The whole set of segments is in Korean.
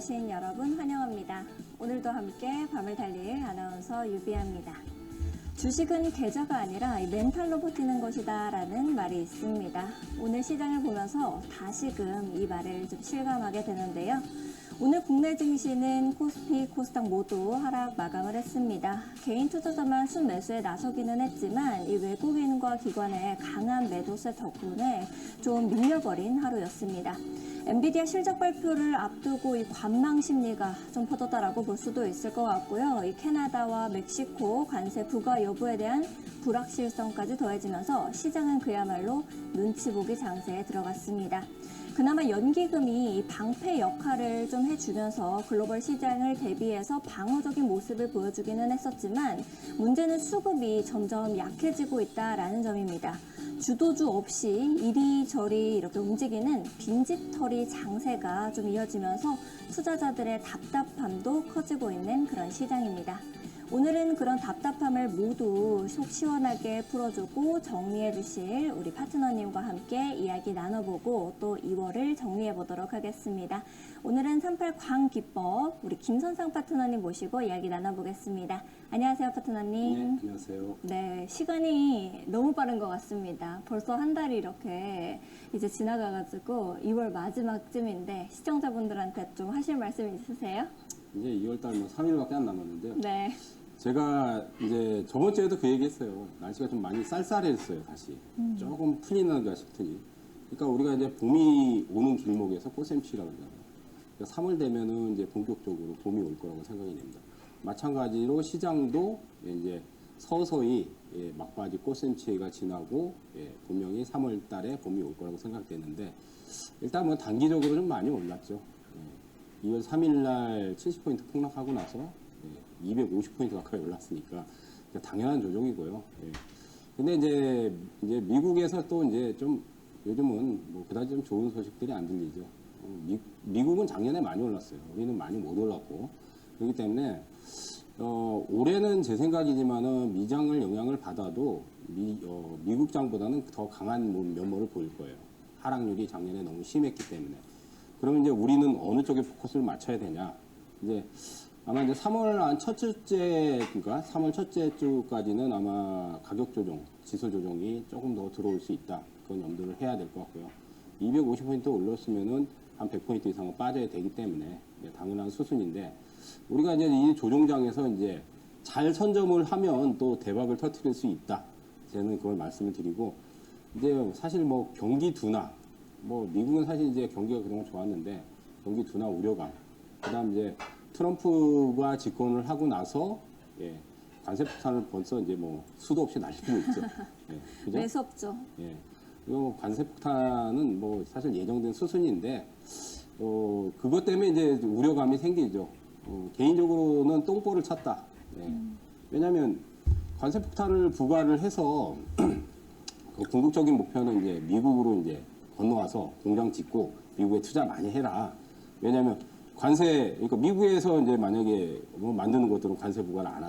오신 여러분 환영합니다. 오늘도 함께 밤을 달릴 아나운서 유비아입니다. 주식은 계좌가 아니라 멘탈로 버티는 것이다 라는 말이 있습니다. 오늘 시장을 보면서 다시금 이 말을 좀 실감하게 되는데요. 오늘 국내 증시는 코스피, 코스닥 모두 하락 마감을 했습니다. 개인 투자자만 순매수에 나서기는 했지만 이 외국인과 기관의 강한 매도세 덕분에 좀 밀려버린 하루였습니다. 엔비디아 실적 발표를 앞두고 이 관망 심리가 좀 퍼졌다라고 볼 수도 있을 것 같고요. 이 캐나다와 멕시코 관세 부과 여부에 대한 불확실성까지 더해지면서 시장은 그야말로 눈치 보기 장세에 들어갔습니다. 그나마 연기금이 방패 역할을 좀 해주면서 글로벌 시장을 대비해서 방어적인 모습을 보여주기는 했었지만 문제는 수급이 점점 약해지고 있다라는 점입니다. 주도주 없이 이리저리 이렇게 움직이는 빈집털이 장세가 좀 이어지면서 투자자들의 답답함도 커지고 있는 그런 시장입니다. 오늘은 그런 답답함을 모두 속 시원하게 풀어주고 정리해 주실 우리 파트너님과 함께 이야기 나눠보고 또 2월을 정리해 보도록 하겠습니다. 오늘은 38 광기법 우리 김선상 파트너님 모시고 이야기 나눠보겠습니다. 안녕하세요, 파트너님. 네, 안녕하세요. 네, 시간이 너무 빠른 것 같습니다. 벌써 한 달이 이렇게 이제 지나가가지고 2월 마지막쯤인데 시청자분들한테 좀 하실 말씀 있으세요? 이제 2월달 뭐 3일밖에 안 남았는데요. 네. 제가 이제 저번 주에도 그 얘기했어요. 날씨가 좀 많이 쌀쌀했어요, 다시. 조금 풀리는가 싶더니. 그러니까 우리가 이제 봄이 오는 길목에서 꽃샘추위라고 그러잖아요. 그러니까 3월 되면은 이제 본격적으로 봄이 올 거라고 생각이 됩니다. 마찬가지로 시장도 이제 서서히 막바지 꽃샘추위가 지나고 분명히 3월 달에 봄이 올 거라고 생각되는데 일단 뭐 단기적으로 좀 많이 올랐죠. 2월 3일 날 70포인트 폭락하고 나서 250포인트 가까이 올랐으니까 당연한 조정이고요. 근데 이제 미국에서 또 이제 좀 요즘은 뭐 그다지 좀 좋은 소식들이 안 들리죠. 미국은 작년에 많이 올랐어요. 우리는 많이 못 올랐고 그렇기 때문에 올해는 제 생각이지만은 미장을 영향을 받아도 미국장보다는 더 강한 면모를 보일 거예요. 하락률이 작년에 너무 심했기 때문에. 그러면 이제 우리는 어느 쪽에 포커스를 맞춰야 되냐? 이제 아마 이제 3월 한 첫째 그러니까 3월 첫째 주까지는 아마 가격 조정, 지수 조정이 조금 더 들어올 수 있다. 그건 염두를 해야 될 것 같고요. 250포인트 올렸으면은 한 100포인트 이상은 빠져야 되기 때문에 당연한 수순인데 우리가 이제 이 조정장에서 이제 잘 선점을 하면 또 대박을 터뜨릴 수 있다. 저는 그걸 말씀을 드리고 이제 사실 뭐 경기 둔화 뭐 미국은 사실 이제 경기가 그동안 좋았는데 경기 둔화 우려감 그다음 이제 트럼프가 집권을 하고 나서 관세 폭탄을 벌써 이제 뭐 수도 없이 날리고 있죠. 그죠? 매섭죠. 이 관세 폭탄은 뭐 사실 예정된 수순인데 그것 때문에 이제 우려감이 생기죠. 개인적으로는 똥볼을 찼다. 왜냐하면 관세 폭탄을 부과를 해서 그 궁극적인 목표는 이제 미국으로 이제 건너와서 공장 짓고 미국에 투자 많이 해라. 왜냐하면 관세, 그러니까 미국에서 이제 만약에 뭐 만드는 것들은 관세 부과를 안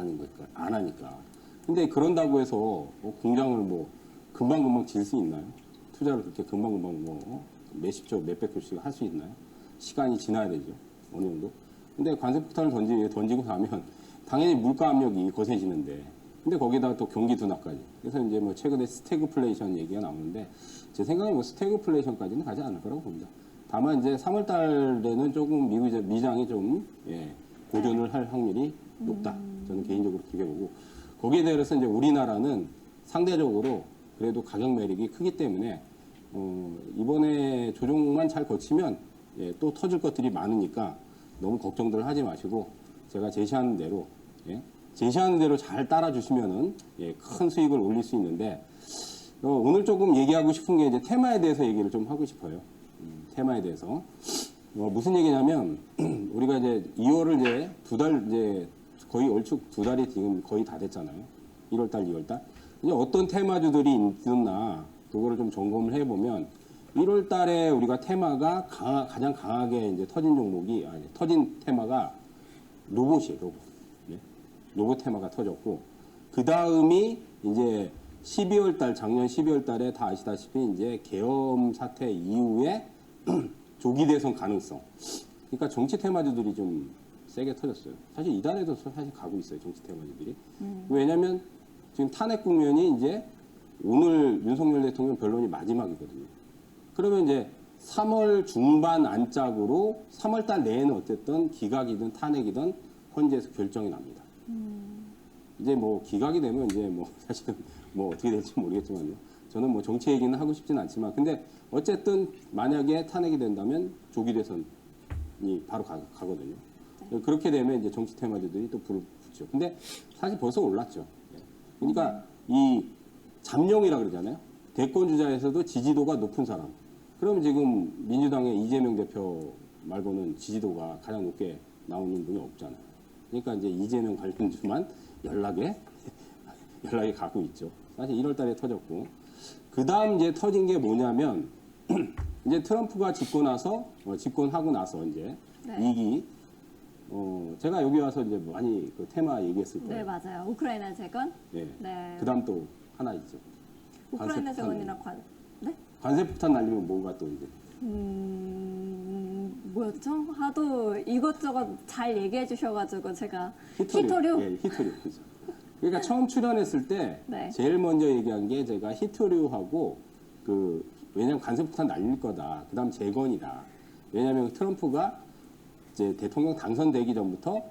하니까. 근데 그런다고 해서 공장을 뭐 금방금방 질 수 있나요? 투자를 그렇게 금방금방 뭐 몇십 조, 몇백 조씩 할 수 있나요? 시간이 지나야 되죠. 어느 정도. 근데 관세 폭탄을 던지고 나면 당연히 물가 압력이 거세지는데 근데 거기다가 또 경기 둔화까지. 그래서 이제 뭐 최근에 스태그플레이션 얘기가 나오는데 제 생각에 뭐 스태그플레이션까지는 가지 않을 거라고 봅니다. 다만 이제 3월 달에는 조금 미장이 좀 고전을 할 확률이 높다. 저는 개인적으로 그렇게 보고 거기에 대해서 이제 우리나라는 상대적으로 그래도 가격 매력이 크기 때문에 이번에 조정만 잘 거치면 또 터질 것들이 많으니까 너무 걱정들 하지 마시고 제가 제시하는 대로 잘 따라주시면은 큰 수익을 올릴 수 있는데 오늘 조금 얘기하고 싶은 게 이제 테마에 대해서 얘기를 좀 하고 싶어요. 테마에 대해서 무슨 얘기냐면 우리가 이제 2월을 이제 두 달 이제 거의 얼추 두 달이 지금 거의 다 됐잖아요. 1월달, 2월달. 이제 어떤 테마주들이 있나 그거를 좀 점검을 해보면 1월달에 우리가 테마가 가장 강하게 이제 터진 테마가 로봇이에요. 로봇 테마가 터졌고 그 다음이 이제 12월 달, 작년 12월 달에 다 아시다시피 이제 계엄 사태 이후에 조기 대선 가능성. 그러니까 정치 테마주들이 좀 세게 터졌어요. 사실 이단에도 사실 가고 있어요. 정치 테마주들이. 왜냐하면 지금 탄핵 국면이 이제 오늘 윤석열 대통령 변론이 마지막이거든요. 그러면 이제 3월 중반 안짝으로 3월 달 내에는 어쨌든 기각이든 탄핵이든 헌재에서 결정이 납니다. 이제 뭐 기각이 되면 이제 뭐 사실은 뭐 어떻게 될지 모르겠지만요. 저는 뭐 정치 얘기는 하고 싶진 않지만 근데 어쨌든 만약에 탄핵이 된다면 조기 대선이 바로 가거든요. 그렇게 되면 이제 정치 테마주들이 또 불을 붙죠. 근데 사실 벌써 올랐죠. 그러니까 이 잠룡이라 그러잖아요. 대권 주자에서도 지지도가 높은 사람. 그럼 지금 민주당의 이재명 대표 말고는 지지도가 가장 높게 나오는 분이 없잖아요. 그러니까 이제 이재명 관련주만 연락에 가고 있죠. 사실 1월 달에 터졌고. 그 다음 이제 터진 게 뭐냐면, 이제 트럼프가 집권하고 나서 이제 네. 2기, 제가 여기 와서 이제 많이 그 테마 얘기했을 네, 거예요. 맞아요. 우크라이나 재건. 네. 네. 그 다음 또 하나 있죠. 우크라이나 관세 재건이랑 네? 관세폭탄 날리면 뭐가 또 이제. 뭐였죠? 하도 이것저것 잘 얘기해 주셔가지고 제가 히토류. 히토류? 예, 히토류. 그죠. 그러니까 처음 출연했을 때 네. 제일 먼저 얘기한 게 제가 히토류하고 왜냐면 관세폭탄 날릴 거다. 그다음 재건이다. 왜냐면 트럼프가 이제 대통령 당선되기 전부터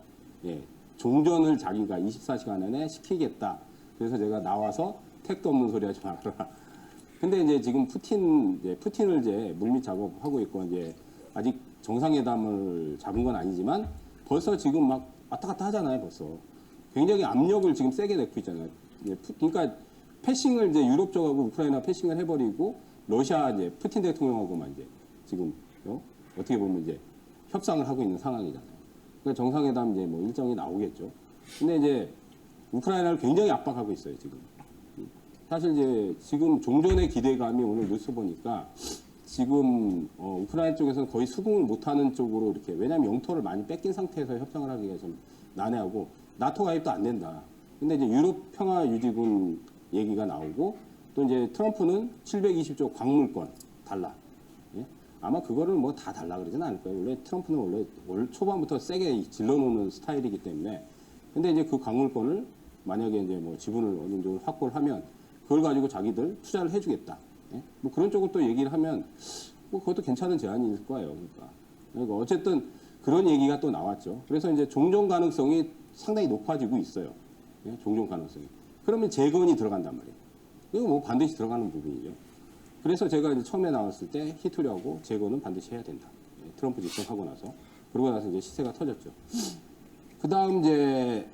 종전을 자기가 24시간 안에 시키겠다. 그래서 제가 나와서 택도 없는 소리 하지 말아라. 근데 이제 지금 푸틴을 이제 물밑 작업하고 있고 이제 아직 정상회담을 잡은 건 아니지만 벌써 지금 막 왔다 갔다 하잖아요, 벌써. 굉장히 압력을 지금 세게 내고 있잖아요. 그러니까 패싱을 이제 유럽 쪽하고 우크라이나 패싱을 해버리고 러시아 이제 푸틴 대통령하고만 이제 지금 어떻게 보면 이제 협상을 하고 있는 상황이잖아요. 그러니까 정상회담 이제 뭐 일정이 나오겠죠. 근데 이제 우크라이나를 굉장히 압박하고 있어요, 지금. 사실 이제 지금 종전의 기대감이 오늘 뉴스 보니까 지금 우크라이나 쪽에서는 거의 수긍을 못하는 쪽으로 이렇게 왜냐하면 영토를 많이 뺏긴 상태에서 협상을 하기가 좀 난해하고 나토 가입도 안 된다. 근데 이제 유럽 평화 유지군 얘기가 나오고 또 이제 트럼프는 720조 광물권 달라. 예? 아마 그거를 뭐 다 달라 그러진 않을 거예요. 원래 트럼프는 원래 초반부터 세게 질러놓는 스타일이기 때문에. 근데 이제 그 광물권을 만약에 이제 뭐 지분을 어느 정도 확보를 하면 그걸 가지고 자기들 투자를 해주겠다. 예? 뭐 그런 쪽을 또 얘기를 하면 뭐 그것도 괜찮은 제안일 거예요. 그러니까 어쨌든 그런 얘기가 또 나왔죠. 그래서 이제 종전 가능성이 상당히 높아지고 있어요. 예? 종전 가능성이. 그러면 재건이 들어간단 말이에요. 이거 뭐 반드시 들어가는 부분이죠. 그래서 제가 이제 처음에 나왔을 때 히토류하고 재건은 반드시 해야 된다. 예? 트럼프 집권하고 나서. 그러고 나서 이제 시세가 터졌죠. 그 다음 이제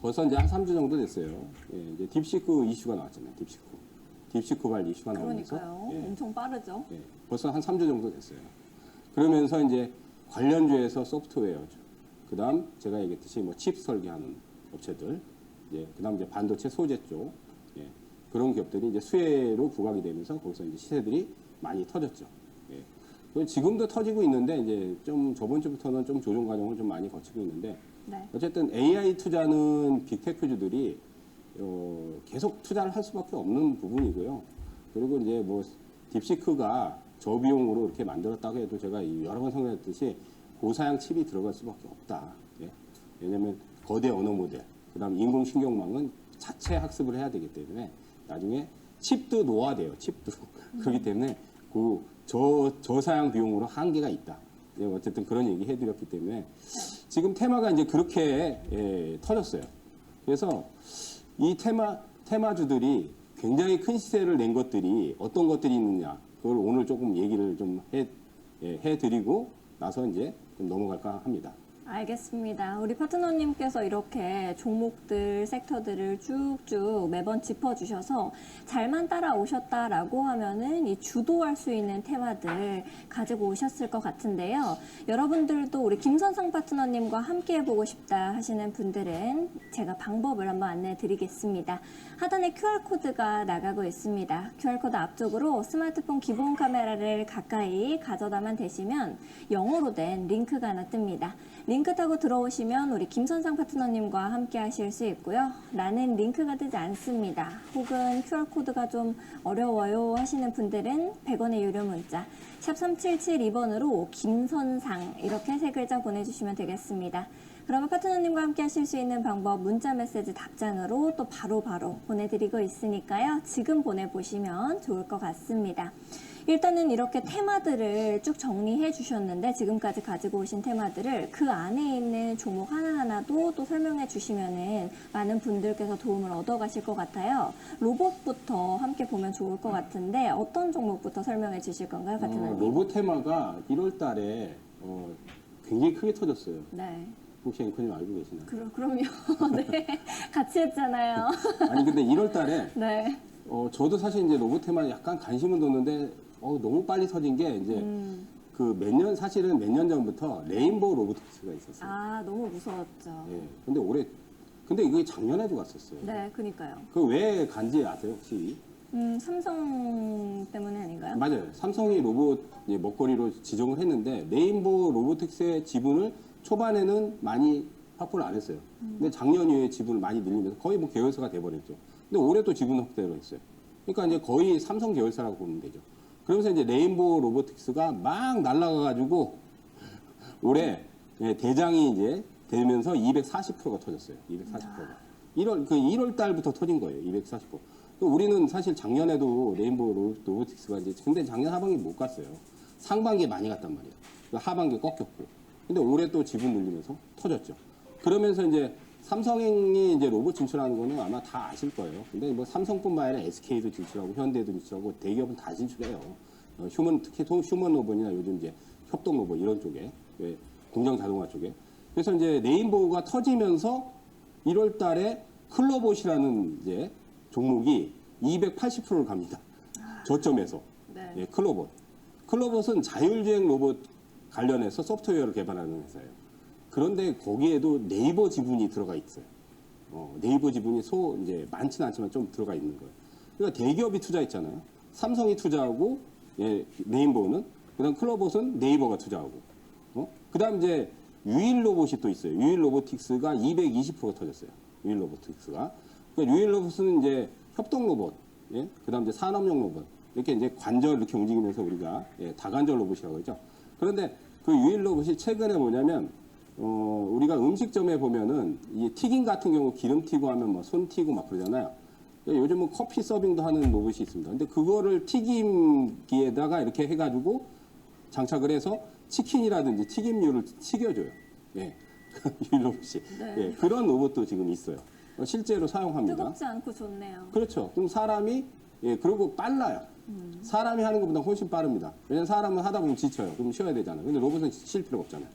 벌써 이제 한 3주 정도 됐어요. 예, 이제 딥시크 이슈가 나왔잖아요. 딥시크발 이슈가 나오면서. 그러니까요. 예, 엄청 빠르죠. 예, 벌써 한 3주 정도 됐어요. 그러면서 이제 관련주에서 소프트웨어, 그 다음 제가 얘기했듯이 뭐 칩 설계하는 업체들, 그 다음 이제 반도체 소재 쪽, 그런 기업들이 이제 수혜로 부각이 되면서 거기서 이제 시세들이 많이 터졌죠. 예. 지금도 터지고 있는데 이제 좀 저번 주부터는 좀 조정 과정을 좀 많이 거치고 있는데 네. 어쨌든 AI 투자는 빅테크주들이 계속 투자를 할 수밖에 없는 부분이고요. 그리고 이제 뭐 딥시크가 저비용으로 이렇게 만들었다고 해도 제가 여러 번 설명했듯이 고사양 칩이 들어갈 수밖에 없다. 예? 왜냐하면 거대 언어 모델, 그다음 인공신경망은 자체 학습을 해야 되기 때문에 나중에 칩도 노화돼요. 칩도 그렇기 때문에 그 저사양 비용으로 한계가 있다. 예, 어쨌든 그런 얘기 해드렸기 때문에 지금 테마가 이제 그렇게 터졌어요. 그래서 이 테마주들이 굉장히 큰 시세를 낸 것들이 어떤 것들이 있느냐 그걸 오늘 조금 얘기를 좀 해드리고 나서 이제 좀 넘어갈까 합니다. 알겠습니다. 우리 파트너님께서 이렇게 종목들, 섹터들을 쭉쭉 매번 짚어주셔서 잘만 따라오셨다라고 하면은 이 주도할 수 있는 테마들 가지고 오셨을 것 같은데요. 여러분들도 우리 김선상 파트너님과 함께 해보고 싶다 하시는 분들은 제가 방법을 한번 안내해 드리겠습니다. 하단에 QR코드가 나가고 있습니다. QR코드 앞쪽으로 스마트폰 기본 카메라를 가까이 가져다만 대시면 영어로 된 링크가 하나 뜹니다. 링크 타고 들어오시면 우리 김선상 파트너님과 함께 하실 수 있고요. 나는 링크가 뜨지 않습니다. 혹은 QR코드가 좀 어려워요 하시는 분들은 100원의 유료 문자 샵 3772번으로 김선상 이렇게 3글자 보내주시면 되겠습니다. 그러면 파트너님과 함께 하실 수 있는 방법 문자 메시지 답장으로 또 바로바로 보내드리고 있으니까요. 지금 보내보시면 좋을 것 같습니다. 일단은 이렇게 테마들을 쭉 정리해 주셨는데 지금까지 가지고 오신 테마들을 그 안에 있는 종목 하나하나도 또 설명해 주시면은 많은 분들께서 도움을 얻어 가실 것 같아요. 로봇부터 함께 보면 좋을 것 같은데 어떤 종목부터 설명해 주실 건가요, 파트너님? 로봇 테마가 1월 달에 굉장히 크게 터졌어요. 네. 혹시 앵커님 알고 계시나요? 그럼요. 네. 같이 했잖아요. 아니 근데 1월 달에 네. 저도 사실 이제 로봇 테마에 약간 관심은 뒀는데 너무 빨리 터진 게 이제 그 사실은 몇 년 전부터 레인보우 로보틱스가 있었어요. 아, 너무 무서웠죠. 예. 근데 이게 작년에도 갔었어요. 네, 그니까요. 그 왜 간지 아세요, 혹시? 삼성 때문에 아닌가요? 맞아요. 삼성이 로봇 먹거리로 지정을 했는데 레인보우 로보틱스의 지분을 초반에는 많이 확보를 안 했어요. 근데 작년 이후에 지분을 많이 늘리면서 거의 뭐 계열사가 돼버렸죠. 근데 올해 또 지분 확대를 했어요. 그러니까 이제 거의 삼성 계열사라고 보면 되죠. 그러면서 이제 레인보우 로보틱스가 막 날아가가지고 올해 대장이 이제 되면서 240%가 터졌어요. 240%가. 1월 달부터 터진 거예요. 240%. 우리는 사실 작년에도 레인보우 로보틱스가 이제 근데 작년 하반기 못 갔어요. 상반기에 많이 갔단 말이에요. 하반기에 꺾였고. 근데 올해 또 지분 늘리면서 터졌죠. 그러면서 이제 삼성이 이제 로봇 진출하는 거는 아마 다 아실 거예요. 근데 뭐 삼성뿐만 아니라 SK도 진출하고 현대도 진출하고 대기업은 다 진출해요. 특히 휴먼 로봇이나 요즘 이제 협동 로봇 이런 쪽에 공장 자동화 쪽에. 그래서 이제 레인보우가 터지면서 1월 달에 클로봇이라는 이제 종목이 280%를 갑니다. 저점에서. 네. 예, 클로봇은 자율주행 로봇 관련해서 소프트웨어를 개발하는 회사예요. 그런데 거기에도 네이버 지분이 들어가 있어요. 네이버 지분이 이제 많지는 않지만 좀 들어가 있는 거예요. 그러니까 대기업이 투자했잖아요. 삼성이 투자하고, 레인보우는, 그다음 클로봇은 네이버가 투자하고, 그다음 이제 유일 로봇이 또 있어요. 유일 로보틱스가 220%가 터졌어요. 유일 로보틱스가. 그러니까 유일 로봇은 이제 협동 로봇, 그다음 이제 산업용 로봇, 이렇게 이제 관절 이렇게 움직이면서 우리가 다관절 로봇이라고 하죠. 그런데 그 유일 로봇이 최근에 뭐냐면 우리가 음식점에 보면은 이 튀김 같은 경우 기름 튀고 하면 뭐 손 튀고 막 그러잖아요. 요즘은 커피 서빙도 하는 로봇이 있습니다. 근데 그거를 튀김기에다가 이렇게 해가지고 장착을 해서 치킨이라든지 튀김류를 튀겨줘요. 예. 유일 로봇이. 네. 예. 그런 로봇도 지금 있어요. 실제로 사용합니다. 뜨겁지 않고 좋네요. 그렇죠. 그럼 사람이 그리고 빨라요. 사람이 하는 것보다 훨씬 빠릅니다. 왜냐면 사람은 하다 보면 지쳐요. 그럼 쉬어야 되잖아요. 근데 로봇은 쉴 필요가 없잖아요.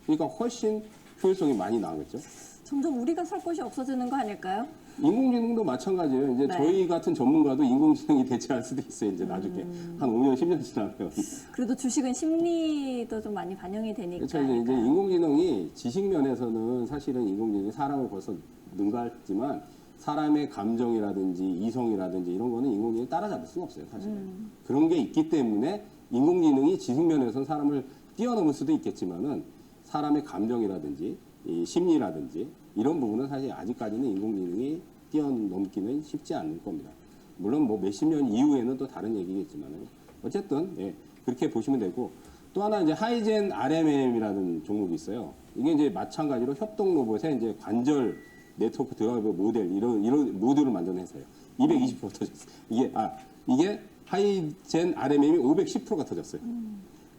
그러니까 훨씬 효율성이 많이 나겠죠. 점점 우리가 살 곳이 없어지는 거 아닐까요? 인공지능도 마찬가지예요. 이제 네. 저희 같은 전문가도 인공지능이 대체할 수도 있어요. 이제 나중에 한 5년, 10년 지나면. 그래도 주식은 심리도 좀 많이 반영이 되니까. 그렇죠. 이제 인공지능이 지식 면에서는 사실은 인공지능이 사람을 벌써 능가했지만 사람의 감정이라든지 이성이라든지 이런 거는 인공지능이 따라잡을 수가 없어요, 사실은. 그런 게 있기 때문에 인공지능이 지식 면에서는 사람을 뛰어넘을 수도 있겠지만은 사람의 감정이라든지 이 심리라든지 이런 부분은 사실 아직까지는 인공지능이 뛰어넘기는 쉽지 않을 겁니다. 물론 뭐 몇십 년 이후에는 또 다른 얘기겠지만은 어쨌든 그렇게 보시면 되고 또 하나 이제 하이젠 RMM이라는 종목이 있어요. 이게 이제 마찬가지로 협동 로봇에 이제 관절 네트워크 드라이버 모델 이런 모듈을 만드는 회사예요. 220% 터졌어요. 이게 하이젠 RMM이 510%가 터졌어요.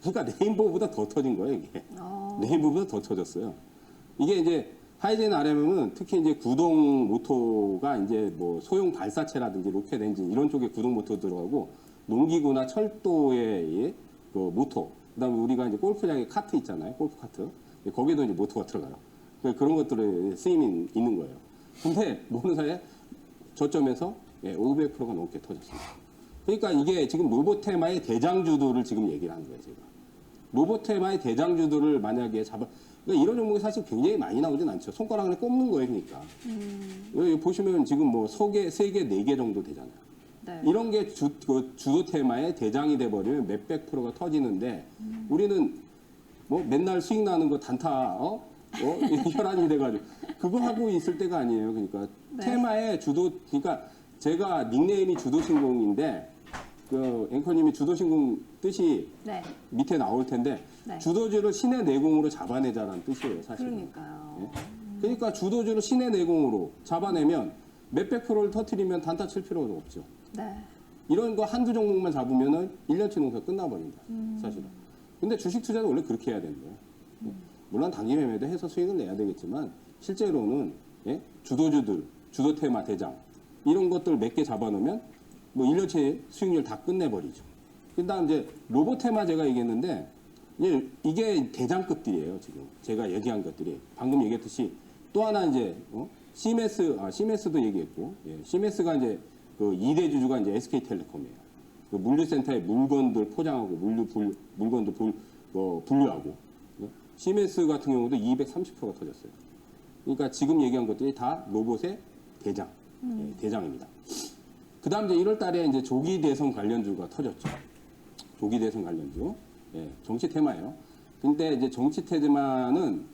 그러니까 레인보우보다 더 터진 거예요, 이게. 레인보우보다 더 터졌어요. 이게 이제 하이젠 RMM은 특히 이제 구동 모터가 이제 뭐 소형 발사체라든지 로켓 엔진 이런 쪽에 구동 모터 들어가고 농기구나 철도의 그 모터, 그다음에 우리가 이제 골프장에 카트 있잖아요, 골프 카트. 거기에도 이제 모터가 들어가요. 그런 것들에 쓰임이 있는 거예요. 근데 모르는 사이에 저점에서 500%가 넘게 터졌습니다. 그러니까 이게 지금 로봇 테마의 대장주들을 지금 얘기를 하는 거예요, 제가. 로봇 테마의 대장주들을 만약에 그러니까 이런 종목이 사실 굉장히 많이 나오진 않죠. 손가락 안에 꼽는 거예요, 그러니까. 여기 보시면 지금 뭐 3개, 4개 정도 되잖아요. 네. 이런 게 주도 테마의 대장이 돼버리면 몇백 프로가 터지는데 우리는 뭐 맨날 수익 나는 거 단타 혈안이 돼가지고 그거 하고 있을 때가 아니에요. 그러니까 네. 테마의 주도, 그러니까 제가 닉네임이 주도신공인데 그 앵커님이 주도신공 뜻이 네. 밑에 나올 텐데 네. 주도주를 신의 내공으로 잡아내자라는 뜻이에요, 사실. 그러니까요. 그러니까 주도주를 신의 내공으로 잡아내면 몇백 프로를 터트리면 단타 칠 필요가 없죠. 네. 이런 거 한두 종목만 잡으면은 1년치 농사 끝나버린다, 사실은. 근데 주식 투자는 원래 그렇게 해야 되는 거예요. 물론 단기 매매도 해서 수익을 내야 되겠지만 실제로는 주도주들, 주도 테마 대장 이런 것들 몇 개 잡아놓으면 뭐 1년치 수익률 다 끝내버리죠. 그다음 이제 로봇 테마 제가 얘기했는데 이게 대장급들이에요. 지금 제가 얘기한 것들이 방금 얘기했듯이 또 하나 이제 시메스도 얘기했고 시메스가 이제 그 2대 주주가 이제 SK텔레콤이에요. 그 물류센터에 물건들 포장하고 물건들 분류하고 시메스 같은 경우도 230%가 터졌어요. 그러니까 지금 얘기한 것들이 다 로봇의 대장, 대장입니다. 그 다음 이제 1월 달에 이제 조기 대선 관련주가 터졌죠. 조기 대선 관련주. 정치 테마예요. 근데 이제 정치 테마는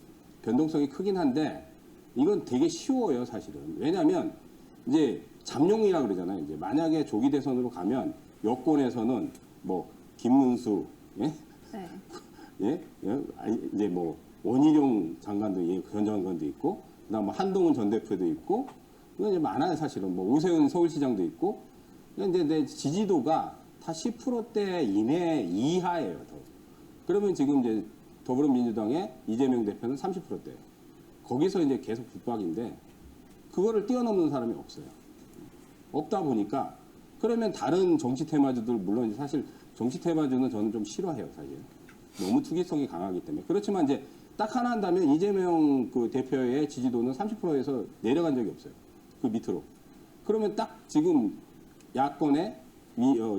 변동성이 크긴 한데 이건 되게 쉬워요, 사실은. 왜냐면 이제 잠룡이라고 그러잖아요. 이제 만약에 조기 대선으로 가면 여권에서는 뭐 김문수, 네. 이제 뭐 원희룡 장관도 전 장관도 있고, 그다음 뭐 한동훈 전 대표도 있고, 이거 이제 많아요, 사실은. 뭐 오세훈 서울시장도 있고. 근데 내 지지도가 다 10%대 이하예요. 더. 그러면 지금 이제 더불어민주당의 이재명 대표는 30%대예요. 거기서 이제 계속 붙박인데 그거를 뛰어넘는 사람이 없어요. 없다 보니까 그러면 다른 정치 테마주들 물론 이제 사실 정치 테마주는 저는 좀 싫어해요, 사실. 너무 투기성이 강하기 때문에. 그렇지만 이제 딱 하나 한다면 이재명 그 대표의 지지도는 30%에서 내려간 적이 없어요. 그 밑으로. 그러면 딱 지금 야권의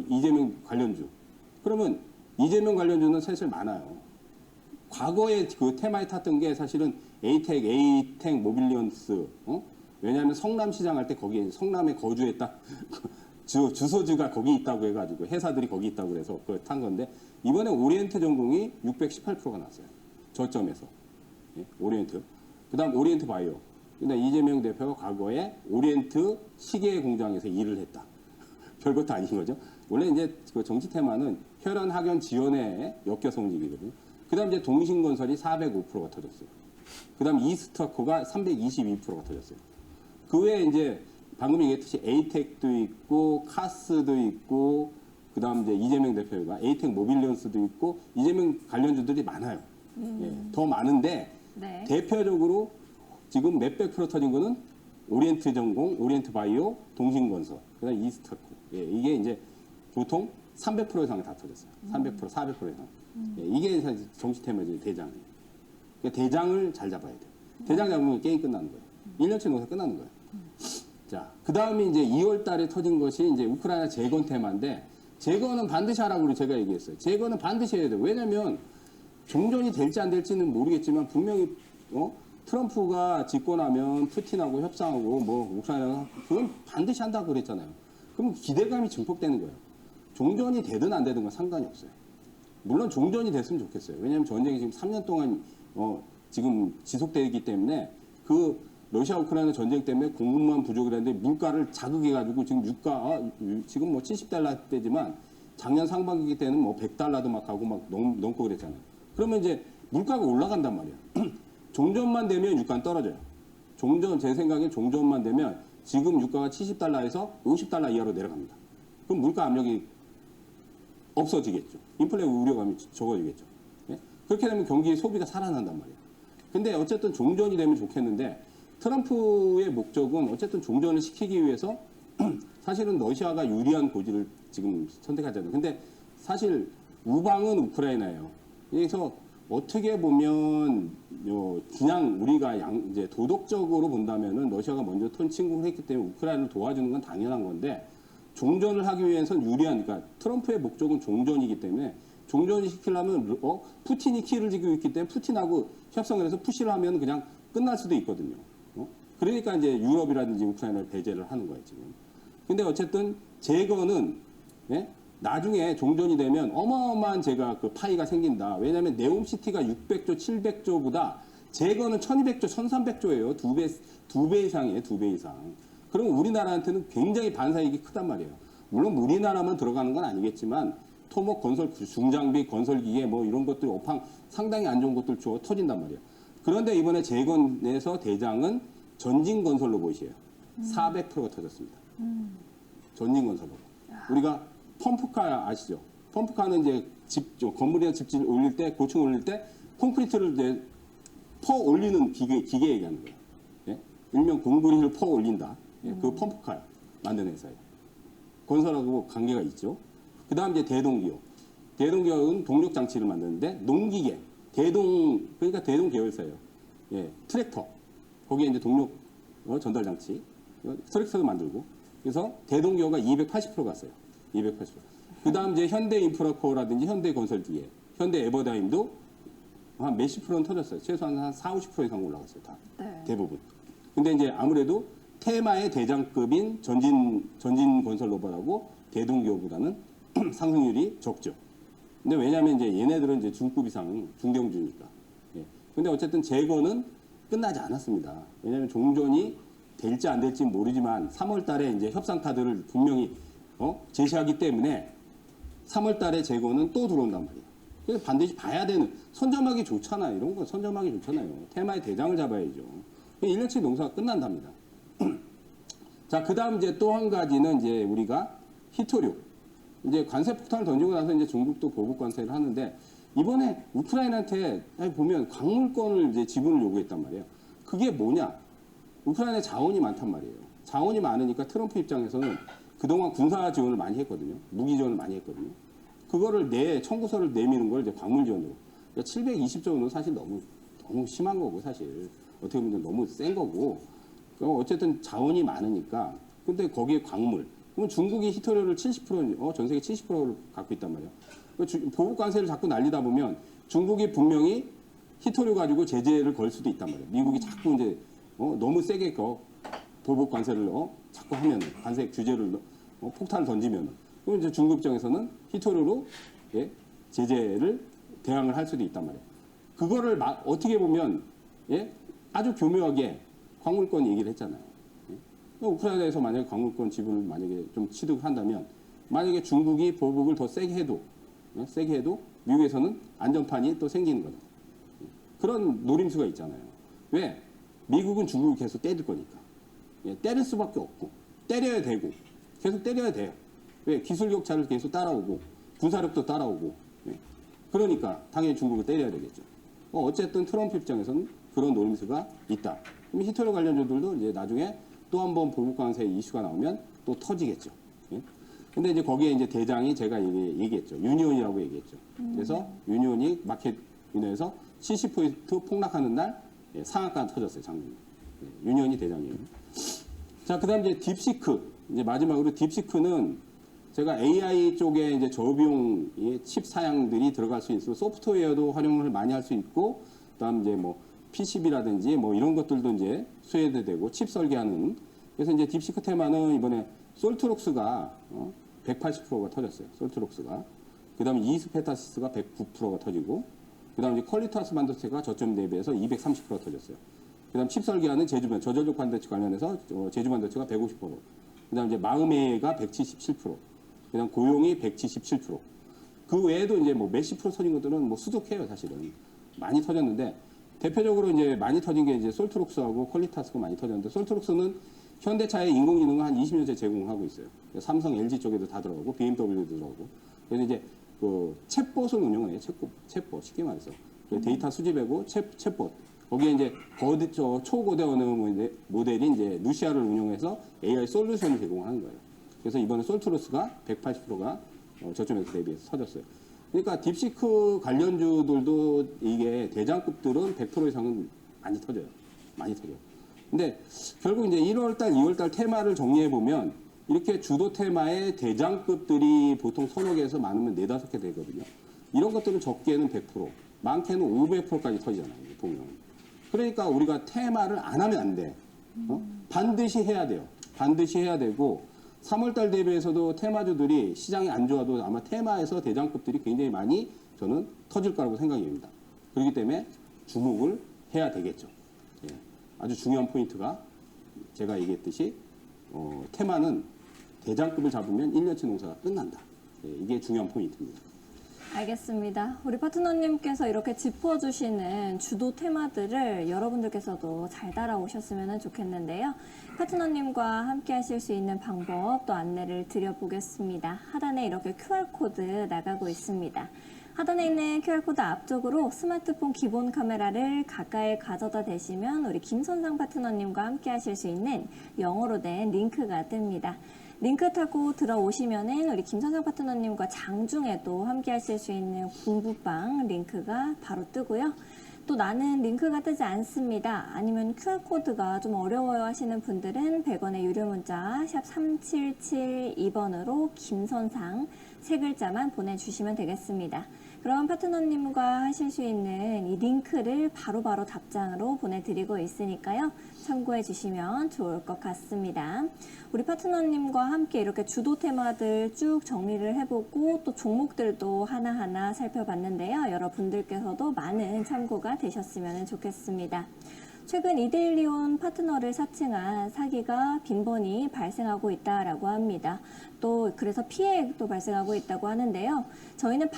이재명 관련주. 그러면 이재명 관련주는 사실 많아요. 과거에 그 테마에 탔던 게 사실은 에이텍 모빌리언스. 왜냐하면 성남시장 할 때 거기에 성남에 거주했다. 주소지가 거기 있다고 해가지고 회사들이 거기 있다고 그래서 그걸 탄 건데 이번에 오리엔트 전공이 618%가 났어요. 저점에서. 오리엔트. 그 다음 오리엔트 바이오. 근데 이재명 대표가 과거에 오리엔트 시계 공장에서 일을 했다. 별것도 아닌 거죠. 원래 이제 그 정치 테마는 혈연 학연 지원에 엮여서 움직이거든요. 그 다음 이제 동신건설이 405%가 터졌어요. 그 다음 이스타코가 322%가 터졌어요. 그 외에 이제 방금 얘기했듯이 에이텍도 있고 카스도 있고 그 다음 이제 이재명 대표가 에이텍 모빌리언스도 있고 이재명 관련주들이 많아요. 더 많은데 네. 대표적으로 지금 몇백 프로 터진 거는 오리엔트 전공, 오리엔트 바이오, 동신건설, 그 다음 이스타코. 이게 이제 보통 300% 이상 다 터졌어요. 300%, 400% 이상. 이게 사실 정치 테마의 대장이에요. 그러니까 대장을 잘 잡아야 돼요. 대장 잡으면 게임 끝나는 거예요. 1년치 농사 끝나는 거예요. 자, 그 다음에 이제 2월 달에 터진 것이 이제 우크라이나 재건 테마인데, 재건은 반드시 하라고 제가 얘기했어요. 재건은 반드시 해야 돼요. 왜냐면, 종전이 될지 안 될지는 모르겠지만, 분명히, 트럼프가 집권하면 푸틴하고 협상하고, 뭐, 우크라이나, 그건 반드시 한다고 그랬잖아요. 그럼 기대감이 증폭되는 거예요. 종전이 되든 안 되든 건 상관이 없어요. 물론 종전이 됐으면 좋겠어요. 왜냐하면 전쟁이 지금 3년 동안, 지금 지속되기 때문에, 그, 러시아 우크라이나 전쟁 때문에 공급망 부족이라는데 물가를 자극해가지고 지금 유가 지금 뭐 70달러대지만 작년 상반기 때는 뭐 100달러도 막 가고 막 넘고 그랬잖아요. 그러면 이제 물가가 올라간단 말이에요. 종전만 되면 유가는 떨어져요. 제 생각엔 종전만 되면 지금 유가가 70달러에서 50달러 이하로 내려갑니다. 그럼 물가 압력이 없어지겠죠. 인플레 우려감이 적어지겠죠. 예? 그렇게 되면 경기 소비가 살아난단 말이에요. 근데 어쨌든 종전이 되면 좋겠는데 트럼프의 목적은 어쨌든 종전을 시키기 위해서 사실은 러시아가 유리한 고지를 지금 선택하잖아요. 근데 사실 우방은 우크라이나예요. 그래서 어떻게 보면 그냥 우리가 이제 도덕적으로 본다면은 러시아가 먼저 침공을 했기 때문에 우크라이나를 도와주는 건 당연한 건데 종전을 하기 위해서는 유리한, 그러니까 트럼프의 목적은 종전이기 때문에 종전을 시키려면 푸틴이 키를 쥐고 있기 때문에 푸틴하고 협상을 해서 푸시를 하면 그냥 끝날 수도 있거든요. 그러니까 이제 유럽이라든지 우크라이나를 배제를 하는 거예요, 지금. 근데 어쨌든 재건은, 나중에 종전이 되면 어마어마한 그 파이가 생긴다. 왜냐하면 네옴시티가 600조, 700조보다 재건은 1200조, 1300조예요. 두 배 이상이에요. 두 배 이상. 그럼 우리나라한테는 굉장히 반사이익이 크단 말이에요. 물론 우리나라만 들어가는 건 아니겠지만 토목 건설 중장비 건설기계 뭐 이런 것들이 업황 상당히 안 좋은 것들 주어 터진단 말이에요. 그런데 이번에 재건에서 대장은 전진건설 로봇이에요. 400%가 터졌습니다. 전진건설 로봇. 우리가 펌프카 아시죠? 펌프카는 이제 건물이나 집지를 올릴 때 고층 올릴 때 콘크리트를 이제 퍼 올리는 기계 얘기하는 거예요. 예? 일명 공구리를 퍼 올린다. 예? 그 펌프카 만드는 회사예요. 건설하고 관계가 있죠. 그 다음 이제 대동기업. 대동기업은 동력 장치를 만드는데 농기계, 그러니까 대동 계열사예요. 예, 트랙터. 거기에 이제 동력 전달 장치. 트랙터도 만들고. 그래서 대동기업가 280% 갔어요. 280%. 그 다음 이제 현대인프라코어라든지 현대건설기계, 현대에버다임도 한 몇십 프로는 터졌어요. 최소한 한 40, 50% 이상 올라갔어요. 다. 네. 대부분. 근데 이제 아무래도 테마의 대장급인 전진건설 로봇하고 대동기업보다는 상승률이 적죠. 근데 왜냐면 이제 얘네들은 이제 중급 이상 중대형주니까. 예. 근데 어쨌든 재건은 끝나지 않았습니다. 왜냐면 종전이 될지 안 될지 모르지만 3월 달에 이제 협상 카드를 분명히 제시하기 때문에 3월 달에 재건은 또 들어온단 말이에요. 그래서 반드시 봐야 되는, 선점하기 좋잖아요. 이런 거 선점하기 좋잖아요. 테마의 대장을 잡아야죠. 1년치 농사가 끝난답니다. 자, 그 다음 이제 또 한 가지는 이제 우리가 히토류. 이제 관세 폭탄을 던지고 나서 이제 중국도 보복 관세를 하는데 이번에 우크라이나한테 보면 광물권을 이제 지분을 요구했단 말이에요. 그게 뭐냐? 우크라이나에 자원이 많단 말이에요. 자원이 많으니까 트럼프 입장에서는 그동안 군사 지원을 많이 했거든요. 무기 지원을 많이 했거든요. 그거를 청구서를 내미는 걸 이제 광물 지원으로. 그러니까 720조는 사실 너무 심한 거고 사실 어떻게 보면 너무 센 거고. 어쨌든 자원이 많으니까. 근데 거기에 광물. 그럼 중국이 히토류를 70%, 전 세계 70%를 갖고 있단 말이에요. 보복 관세를 자꾸 날리다 보면 중국이 분명히 히토류 가지고 제재를 걸 수도 있단 말이에요. 미국이 자꾸 이제 너무 세게 보복 관세를 자꾸 하면 관세 규제를 폭탄을 던지면 그럼 이제 중국 입장에서는 히토류로 제재를 대항을 할 수도 있단 말이에요. 그거를 어떻게 보면 아주 교묘하게 광물권 얘기를 했잖아요. 우크라이나에서 만약에 광물권 지분을 만약에 좀 취득을 한다면 만약에 중국이 보복을 더 세게 해도 미국에서는 안전판이 또 생기는 거죠. 그런 노림수가 있잖아요. 왜? 미국은 중국을 계속 때릴 거니까. 때릴 수밖에 없고 때려야 되고 계속 때려야 돼요. 왜? 기술 격차를 계속 따라오고 군사력도 따라오고 그러니까 당연히 중국을 때려야 되겠죠. 어쨌든 트럼프 입장에서는 그런 노림수가 있다. 그럼 히토류 관련주들도 이제 나중에 또 한 번 보복 관세 이슈가 나오면 또 터지겠죠. 근데 이제 거기에 이제 대장이 제가 얘기했죠. 유니온이라고 얘기했죠. 그래서 유니온이 마켓 위너에서 70% 폭락하는 날 상한가 터졌어요. 작년에. 유니온이 대장이에요. 자, 그 다음 이제 딥시크. 이제 마지막으로 딥시크는 제가 AI 쪽에 이제 저비용 칩 사양들이 들어갈 수 있고 소프트웨어도 활용을 많이 할 수 있고 그다음 이제 뭐 PCB라든지 뭐 이런 것들도 이제 수혜도 되고 칩 설계하는. 그래서 이제 딥시크 테마는 이번에 솔트록스가 180%가 터졌어요. 솔트록스가. 그다음에 이스페타시스가 109%가 터지고 그다음에 이제 퀄리타스 반도체가 저점 대비해서 230% 터졌어요. 그다음 칩 설계하는 저전력 반도체 관련해서 제주 반도체가 150%. 그다음 이제 마음에가 177%. 그다음 고용이 177%. 그 외에도 이제 뭐 몇십 프로 터진 것들은 뭐 수두해요, 사실은. 많이 터졌는데 대표적으로 이제 많이 터진 게 이제 솔트록스하고 퀄리타스가 많이 터졌는데 솔트록스는 현대차의 인공지능을 한 20년째 제공하고 있어요. 삼성, LG 쪽에도 다 들어가고 BMW도 들어가고. 그래서 이제 그 챗봇을 운영해요. 챗봇 쉽게 말해서 데이터 수집하고 챗봇. 거기에 이제 초고대 언어 모델이 이제 루시아를 운영해서 AI 솔루션을 제공하는 거예요. 그래서 이번에 솔트록스가 180%가 저점에서 대비해서 터졌어요. 그러니까 딥시크 관련주들도 이게 대장급들은 100% 이상은 많이 터져요. 많이 터져요. 근데 결국 이제 1월달, 2월달 테마를 정리해보면 이렇게 주도 테마의 대장급들이 보통 서너 개에서 많으면 4, 5개 되거든요. 이런 것들은 적게는 100%, 많게는 500%까지 터지잖아요. 보면. 그러니까 우리가 테마를 안 하면 안 돼. 반드시 해야 돼요. 반드시 해야 되고 3월달 대비해서도 테마주들이 시장이 안 좋아도 아마 테마에서 대장급들이 굉장히 많이 저는 터질 거라고 생각이 됩니다. 그렇기 때문에 주목을 해야 되겠죠. 예. 아주 중요한 포인트가 제가 얘기했듯이 테마는 대장급을 잡으면 1년치 농사가 끝난다. 예, 이게 중요한 포인트입니다. 알겠습니다. 우리 파트너님께서 이렇게 짚어주시는 주도 테마들을 여러분들께서도 잘 따라오셨으면 좋겠는데요. 파트너님과 함께 하실 수 있는 방법 또 안내를 드려보겠습니다. 하단에 이렇게 QR코드 나가고 있습니다. 하단에 있는 QR코드 앞쪽으로 스마트폰 기본 카메라를 가까이 가져다 대시면 우리 김선상 파트너님과 함께 하실 수 있는 영어로 된 링크가 뜹니다. 링크 타고 들어오시면은 우리 김선상 파트너님과 장중에도 함께 하실 수 있는 공부방 링크가 바로 뜨고요. 또 나는 링크가 뜨지 않습니다. 아니면 QR코드가 좀 어려워요 하시는 분들은 100원의 유료 문자 샵 3772번으로 김선상 세 글자만 보내주시면 되겠습니다. 그럼 파트너님과 하실 수 있는 이 링크를 바로바로 답장으로 보내드리고 있으니까요. 참고해 주시면 좋을 것 같습니다. 우리 파트너님과 함께 이렇게 주도 테마들 쭉 정리를 해보고 또 종목들도 하나하나 살펴봤는데요. 여러분들께서도 많은 참고가 되셨으면 좋겠습니다. 최근 이데일리온 파트너를 사칭한 사기가 빈번히 발생하고 있다라고 합니다. 또 그래서 피해도 발생하고 있다고 하는데요. 저희는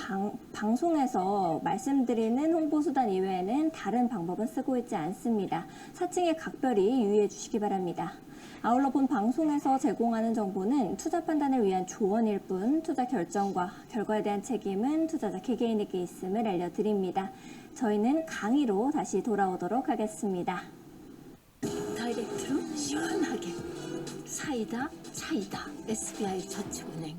방송에서 말씀드리는 홍보수단 이외에는 다른 방법은 쓰고 있지 않습니다. 사칭에 각별히 유의해 주시기 바랍니다. 아울러 본 방송에서 제공하는 정보는 투자 판단을 위한 조언일 뿐 투자 결정과 결과에 대한 책임은 투자자 개개인에게 있음을 알려드립니다. 저희는 강의로 다시 돌아오도록 하겠습니다. 다이렉트로 시원하게 사이다 SBI 저축은행.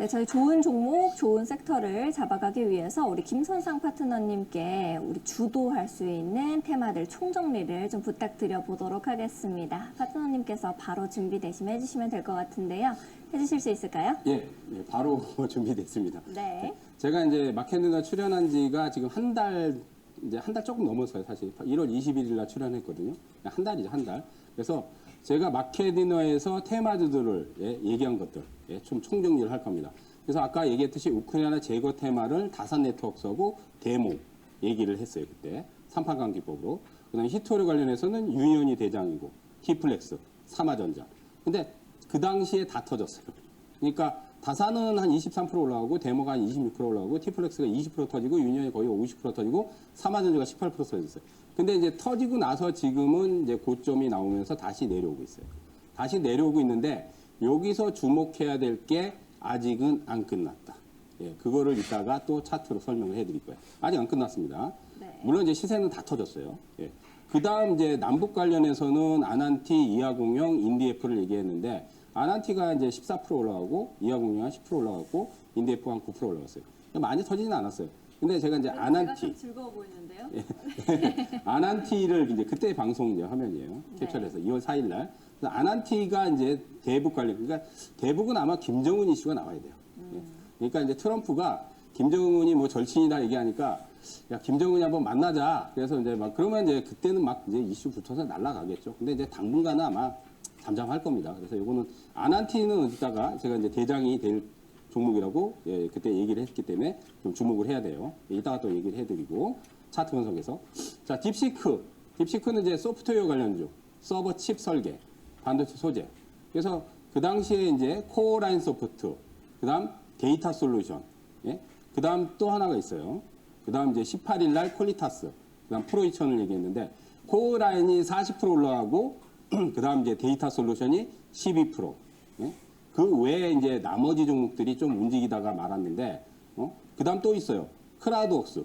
네, 저희 좋은 종목, 좋은 섹터를 잡아가기 위해서 우리 김선상 파트너님께 우리 주도할 수 있는 테마들 총정리를 좀 부탁드려 보도록 하겠습니다. 파트너님께서 바로 준비되시면 해주시면 될 것 같은데요. 해주실 수 있을까요? 예, 바로 준비됐습니다. 네. 제가 이제 마켓디너 출연한 지가 지금 한 달 조금 넘었어요, 사실. 1월 21일 날 출연했거든요. 한 달이죠, 한 달. 그래서 제가 마켓디너에서 테마주들을 얘기한 것들 좀 총정리를 할 겁니다. 그래서 아까 얘기했듯이 우크라이나 제거 테마를 다산 네트워크하고 데모 얘기를 했어요, 그때. 38강 기법으로. 그 다음에 히토류 관련해서는 유니온이 대장이고, 티플렉스, 삼화전자. 근데 그 당시에 다 터졌어요. 그러니까 다산은 한 23% 올라가고, 데모가 한 26% 올라가고, 티플렉스가 20% 터지고, 유니온이 거의 50% 터지고, 삼화전자가 18% 터졌어요. 근데 이제 터지고 나서 지금은 이제 고점이 나오면서 다시 내려오고 있어요. 다시 내려오고 있는데, 여기서 주목해야 될 게 아직은 안 끝났다. 예, 그거를 이따가 또 차트로 설명을 해드릴 거예요. 아직 안 끝났습니다. 네. 물론 이제 시세는 다 터졌어요. 예. 그 다음 이제 남북 관련해서는 아난티, 이하공영, 인디에프를 얘기했는데, 아난티가 이제 14% 올라가고, 이하공영은 10% 올라갔고, 인디에프가 한 9% 올라갔어요. 많이 터지진 않았어요. 근데 제가 이제 아난티. 제가 참 즐거워 보이는데요. 아난티를 이제 그때 방송 이제 화면이에요. 캡처해서 2월 4일 날 그래서 아난티가 이제 대북 관련, 그러니까 대북은 아마 김정은 이슈가 나와야 돼요. 예. 그러니까 이제 트럼프가 김정은이 뭐 절친이다 얘기하니까 야, 김정은이 한번 만나자. 그래서 이제 막 그러면 이제 그때는 막 이제 이슈 붙어서 날아가겠죠. 근데 이제 당분간은 아마 잠잠할 겁니다. 그래서 요거는 아난티는 어디다가 제가 이제 대장이 될 종목이라고 예, 그때 얘기를 했기 때문에 좀 주목을 해야 돼요. 이따가 또 얘기를 해드리고 차트 분석에서 자 딥시크는 이제 소프트웨어 관련주, 서버 칩 설계, 반도체 소재. 그래서 그 당시에 이제 코어라인 소프트, 그다음 데이터 솔루션, 예? 그다음 또 하나가 있어요. 그다음 이제 18일 날 퀄리타스, 그다음 프로2천을 얘기했는데 코어라인이 40% 올라가고 그다음 이제 데이터 솔루션이 12%. 예? 그 외에 이제 나머지 종목들이 좀 움직이다가 말았는데, 그 다음 또 있어요. 크라우드웍스.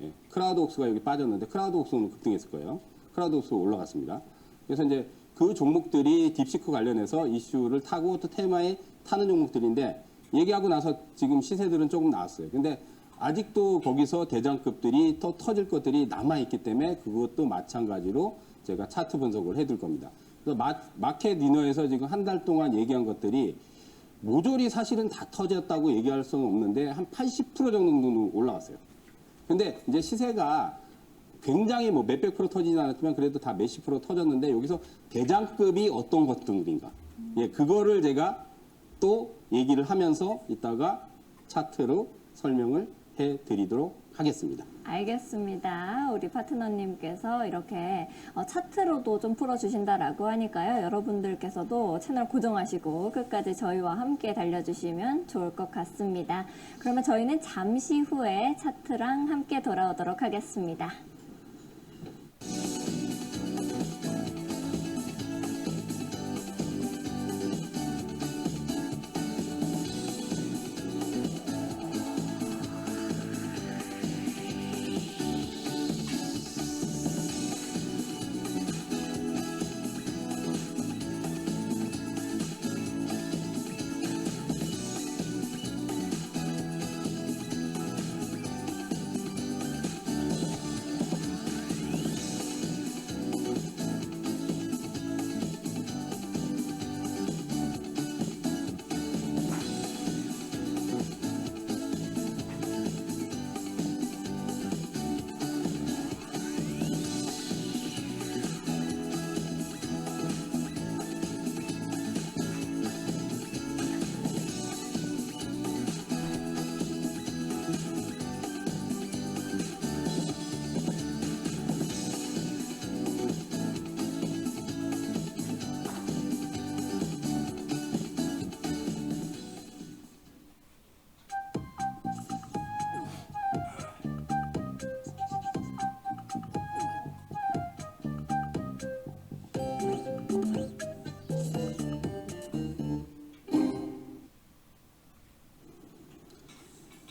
예, 크라우드웍스가 여기 빠졌는데, 크라우드웍스는 급등했을 거예요. 크라우드웍스 올라갔습니다. 그래서 이제 그 종목들이 딥시크 관련해서 이슈를 타고 또 테마에 타는 종목들인데, 얘기하고 나서 지금 시세들은 조금 나왔어요. 근데 아직도 거기서 대장급들이 또 터질 것들이 남아있기 때문에 그것도 마찬가지로 제가 차트 분석을 해둘 겁니다. 그래서 마켓 디너에서 지금 한 달 동안 얘기한 것들이 모조리 사실은 다 터졌다고 얘기할 수는 없는데 한 80% 정도는 올라갔어요. 근데 이제 시세가 굉장히 뭐 몇백 프로 터지지 않았지만 그래도 다 몇십 프로 터졌는데 여기서 대장급이 어떤 것들인가. 예, 그거를 제가 또 얘기를 하면서 이따가 차트로 설명을 해 드리도록 하겠습니다. 알겠습니다. 우리 파트너님께서 이렇게 차트로도 좀 풀어주신다라고 하니까요. 여러분들께서도 채널 고정하시고 끝까지 저희와 함께 달려주시면 좋을 것 같습니다. 그러면 저희는 잠시 후에 차트랑 함께 돌아오도록 하겠습니다.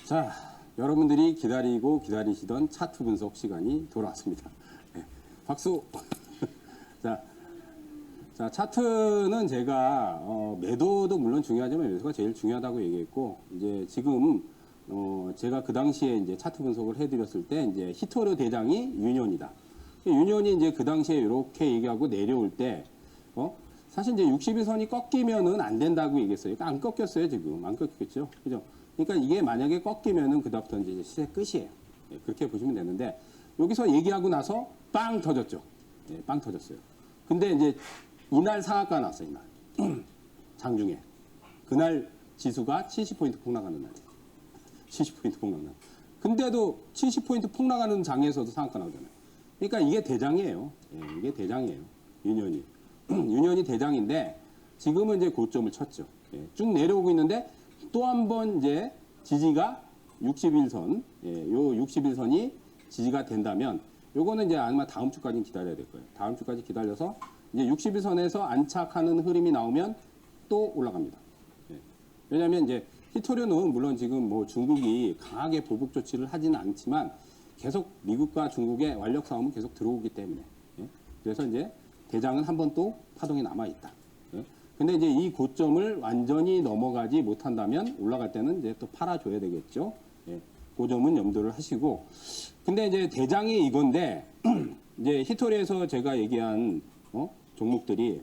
자, 여러분들이 기다리고 기다리시던 차트 분석 시간이 돌아왔습니다. 네, 박수! 자, 차트는 제가 매도도 물론 중요하지만 매수가 제일 중요하다고 얘기했고, 이제 지금 제가 그 당시에 이제 차트 분석을 해드렸을 때 이제 히토류 대장이 유년이다. 유년이 이제 그 당시에 이렇게 얘기하고 내려올 때, 사실 이제 61선이 꺾이면은 안 된다고 얘기했어요. 그러니까 안 꺾였어요, 지금. 안 꺾였죠. 그죠? 그러니까 이게 만약에 꺾이면은 그다음부터 이제 시세 끝이에요. 예, 그렇게 보시면 되는데, 여기서 얘기하고 나서 빵 터졌죠. 예, 빵 터졌어요. 근데 이제 이날 상한가 났어요, 이날. 장중에. 그날 지수가 70포인트 폭락하는 날이에요. 70포인트 폭락하는 날. 근데도 70포인트 폭락하는 장에서도 상한가 나오잖아요. 그러니까 이게 대장이에요. 예, 이게 대장이에요. 유년이. 유년이 대장인데, 지금은 이제 고점을 쳤죠. 예, 쭉 내려오고 있는데, 또 한 번 이제 지지가 61선, 예, 요 61선이 지지가 된다면, 요거는 이제 아마 다음 주까지 기다려야 될 거예요. 다음 주까지 기다려서, 이제 61선에서 안착하는 흐름이 나오면 또 올라갑니다. 예. 왜냐면 이제 히토류는 물론 지금 뭐 중국이 강하게 보복 조치를 하지는 않지만 계속 미국과 중국의 완력 싸움은 계속 들어오기 때문에. 예. 그래서 이제 대장은 한 번 또 파동이 남아있다. 예. 근데 이제 이 고점을 완전히 넘어가지 못한다면 올라갈 때는 이제 또 팔아줘야 되겠죠. 예. 그 점은 염두를 하시고. 근데 이제 대장이 이건데, 이제 히토리에서 제가 얘기한, 종목들이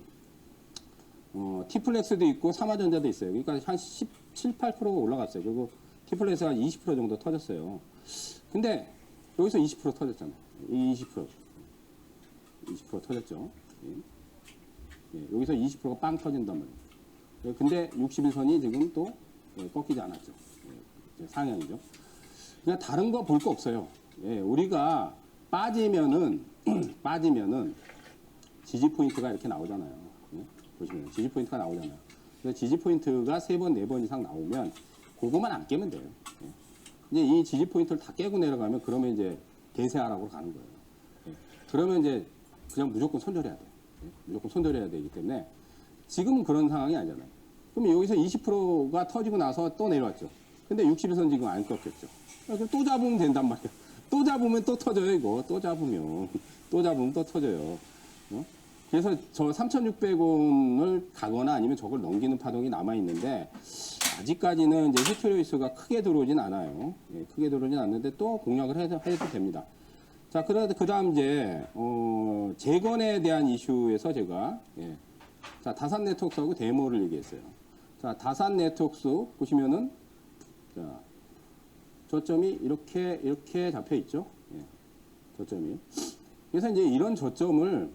티플렉스도 있고 삼화전자도 있어요. 그러니까 한 17, 8%가 올라갔어요. 그리고 티플렉스가 한 20% 정도 터졌어요. 근데 여기서 20% 터졌잖아요. 20% 터졌죠. 여기서 20%가 빵 터진단 말이에요. 근데 61선이 지금 또 꺾이지 않았죠. 상향이죠. 그냥 다른 거 볼 거 없어요. 우리가 빠지면은 지지 포인트가 이렇게 나오잖아요. 보시면 지지 포인트가 나오잖아요. 그래서 지지 포인트가 3번, 4번 이상 나오면 그거만 안 깨면 돼요. 이제 이 지지 포인트를 다 깨고 내려가면 그러면 이제 대세하락으로 가는 거예요. 그러면 이제 그냥 무조건 손절해야 돼요. 무조건 손절해야 되기 때문에 지금은 그런 상황이 아니잖아요. 그럼 여기서 20%가 터지고 나서 또 내려왔죠. 근데 61선 지금 안 꺾였죠. 그럼 또 잡으면 된단 말이에요. 또 잡으면 또 터져요, 이거. 또 잡으면 또 터져요. 그래서 저 3,600원을 가거나 아니면 저걸 넘기는 파동이 남아있는데, 아직까지는 이제 히트로이스가 크게 들어오진 않아요. 크게 들어오진 않는데 또 공략을 해도 됩니다. 자, 그 다음 이제, 재건에 대한 이슈에서 제가, 자, 다산 네트워크하고 데모를 얘기했어요. 자, 다산 네트워크 보시면은, 자, 저점이 이렇게 잡혀 있죠. 저점이. 그래서 이제 이런 저점을,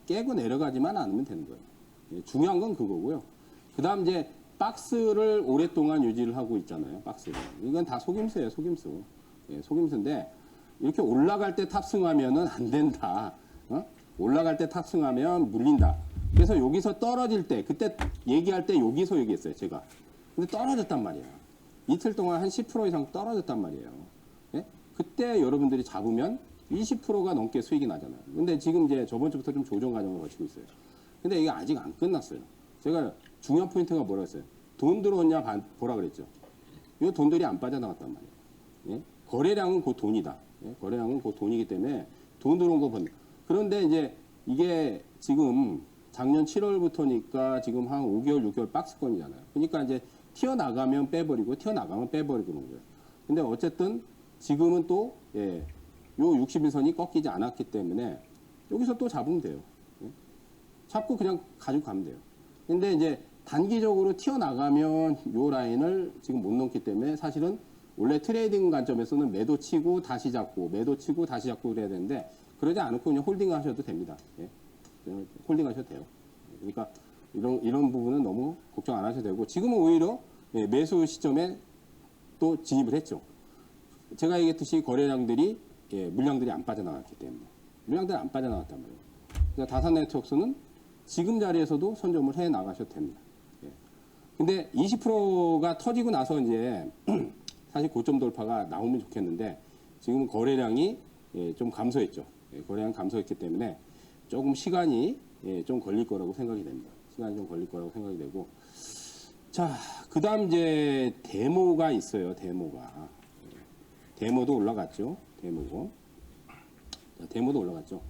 깨고 내려가지만 않으면 되는 거예요. 중요한 건 그거고요. 그 다음 이제 박스를 오랫동안 유지를 하고 있잖아요. 박스를. 이건 다 속임수예요. 속임수. 속임수인데 이렇게 올라갈 때 탑승하면은 안 된다. 올라갈 때 탑승하면 물린다. 그래서 여기서 떨어질 때 그때 얘기할 때 여기서 얘기했어요. 제가. 근데 떨어졌단 말이야. 이틀 동안 한 10% 이상 떨어졌단 말이에요. 그때 여러분들이 잡으면 20%가 넘게 수익이 나잖아요. 근데 지금 이제 저번 주부터 좀 조정 과정을 거치고 있어요. 근데 이게 아직 안 끝났어요. 제가 중요한 포인트가 뭐라 했어요? 돈 들어왔냐 보라 그랬죠. 이 돈들이 안 빠져나갔단 말이에요. 거래량은 곧 돈이다. 거래량은 곧 돈이기 때문에 돈 들어온 거 본다. 그런데 이제 이게 지금 작년 7월부터니까 지금 한 5개월, 6개월 박스권이잖아요. 그러니까 이제 튀어나가면 빼버리고 튀어나가면 빼버리고 그런 거예요. 근데 어쨌든 지금은 또 요 61선이 꺾이지 않았기 때문에 여기서 또 잡으면 돼요. 잡고 그냥 가지고 가면 돼요. 근데 이제 단기적으로 튀어나가면 요 라인을 지금 못 넘기 때문에 사실은 원래 트레이딩 관점에서는 매도 치고 다시 잡고 매도 치고 다시 잡고 그래야 되는데 그러지 않고 그냥 홀딩 하셔도 됩니다. 홀딩 하셔도 돼요. 그러니까 이런 부분은 너무 걱정 안 하셔도 되고 지금은 오히려 매수 시점에 또 진입을 했죠. 제가 얘기했듯이 거래량들이 물량들이 안 빠져나갔기 때문에 물량들이 안 빠져나갔단 말이에요. 그래서 다산 네트워크는 지금 자리에서도 선점을 해 나가셔도 됩니다. 근데 20%가 터지고 나서 이제 사실 고점 돌파가 나오면 좋겠는데 지금 거래량이 좀 감소했죠. 거래량 감소했기 때문에 조금 시간이 좀 걸릴 거라고 생각이 됩니다. 시간이 좀 걸릴 거라고 생각이 되고 자, 그 다음 이제 데모가 있어요. 데모도 올라갔죠. 데모도 올라갔죠.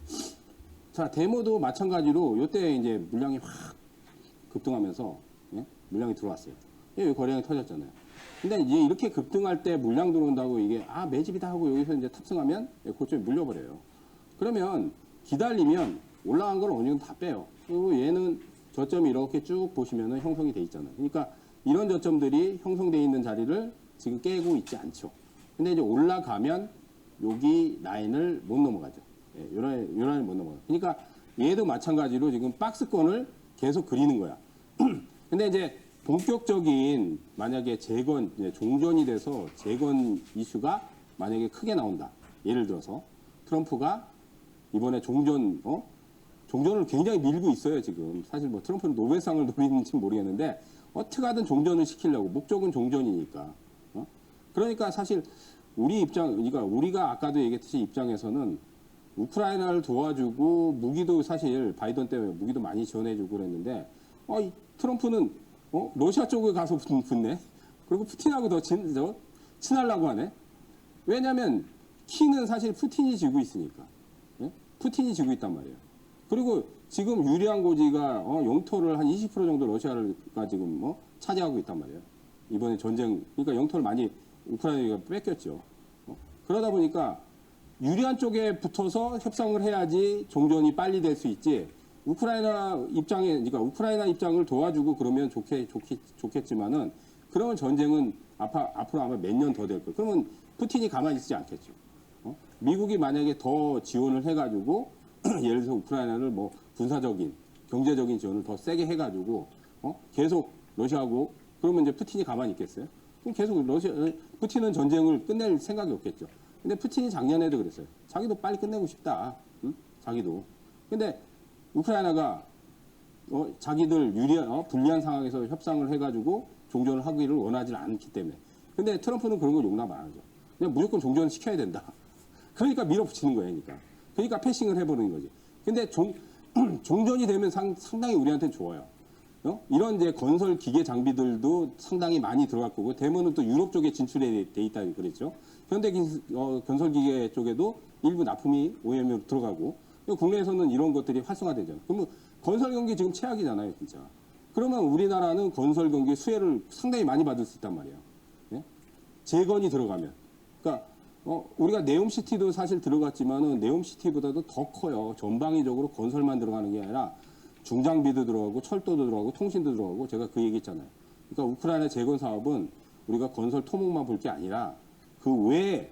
자, 데모도 마찬가지로 요때 이제 물량이 확 급등하면서 물량이 들어왔어요. 여기 거래량이 터졌잖아요. 근데 이제 이렇게 급등할 때 물량 들어온다고 이게 매집이다 하고 여기서 이제 탑승하면 고점이 물려버려요. 그러면 기다리면 올라간 걸 어느 정도 다 빼요. 그리고 얘는 저점이 이렇게 쭉 보시면은 형성이 돼 있잖아요. 그러니까 이런 저점들이 형성돼 있는 자리를 지금 깨고 있지 않죠. 근데 이제 올라가면 여기 라인을 못 넘어가죠. 요 라인을 못 넘어가요. 그러니까 얘도 마찬가지로 지금 박스권을 계속 그리는 거야. 근데 이제 본격적인 만약에 재건, 종전이 돼서 재건 이슈가 만약에 크게 나온다. 예를 들어서 트럼프가 이번에 종전을 굉장히 밀고 있어요, 지금. 사실 뭐 트럼프는 노벨상을 노리는지 모르겠는데 어떻게든 종전을 시키려고 목적은 종전이니까. 그러니까 사실 그러니까 우리가 아까도 얘기했듯이 입장에서는 우크라이나를 도와주고 무기도 사실 바이든 때문에 무기도 많이 지원해주고 그랬는데 이 트럼프는 러시아 쪽에 가서 붙네. 그리고 푸틴하고 더 친하려고 하네. 왜냐하면 키는 사실 푸틴이 지고 있으니까. 푸틴이 지고 있단 말이에요. 그리고 지금 유리한 고지가 영토를 한 20% 정도 러시아가 지금 차지하고 있단 말이에요. 이번에 전쟁, 그러니까 영토를 많이 우크라이나가 뺏겼죠. 그러다 보니까 유리한 쪽에 붙어서 협상을 해야지 종전이 빨리 될 수 있지. 우크라이나 입장에, 그러니까 우크라이나 입장을 도와주고 그러면 좋겠지만은 그러면 전쟁은 앞으로 아마 몇 년 더 될 거예요. 그러면 푸틴이 가만히 있지 않겠죠. 미국이 만약에 더 지원을 해가지고 예를 들어서 우크라이나를 뭐 군사적인, 경제적인 지원을 더 세게 해가지고 계속 러시아하고 그러면 이제 푸틴이 가만히 있겠어요? 그럼 계속 푸틴은 전쟁을 끝낼 생각이 없겠죠. 근데 푸틴이 작년에도 그랬어요. 자기도 빨리 끝내고 싶다. 응? 자기도. 근데 우크라이나가 자기들 불리한 상황에서 협상을 해가지고 종전을 하기를 원하지 않기 때문에. 근데 트럼프는 그런 걸 용납 안 하죠. 그냥 무조건 종전을 시켜야 된다. 그러니까 밀어붙이는 거예요. 그러니까 패싱을 해버리는 거지. 근데 종전이 되면 상당히 우리한테는 좋아요. 이런 이제 건설 기계 장비들도 상당히 많이 들어갈 거고, 대부분은 또 유럽 쪽에 진출돼 있다 그랬죠. 현대 건설 기계 쪽에도 일부 납품이 OEM으로 들어가고, 국내에서는 이런 것들이 활성화되잖아요. 그러면 건설 경기 지금 최악이잖아요, 진짜. 그러면 우리나라는 건설 경기 수혜를 상당히 많이 받을 수 있단 말이에요. 예? 재건이 들어가면. 그러니까 우리가 네옴시티도 사실 들어갔지만은 네옴시티보다도 더 커요. 전방위적으로 건설만 들어가는 게 아니라 중장비도 들어가고 철도도 들어가고 통신도 들어가고, 제가 그 얘기 했잖아요. 그러니까 우크라이나 재건 사업은 우리가 건설 토목만 볼 게 아니라 그 외에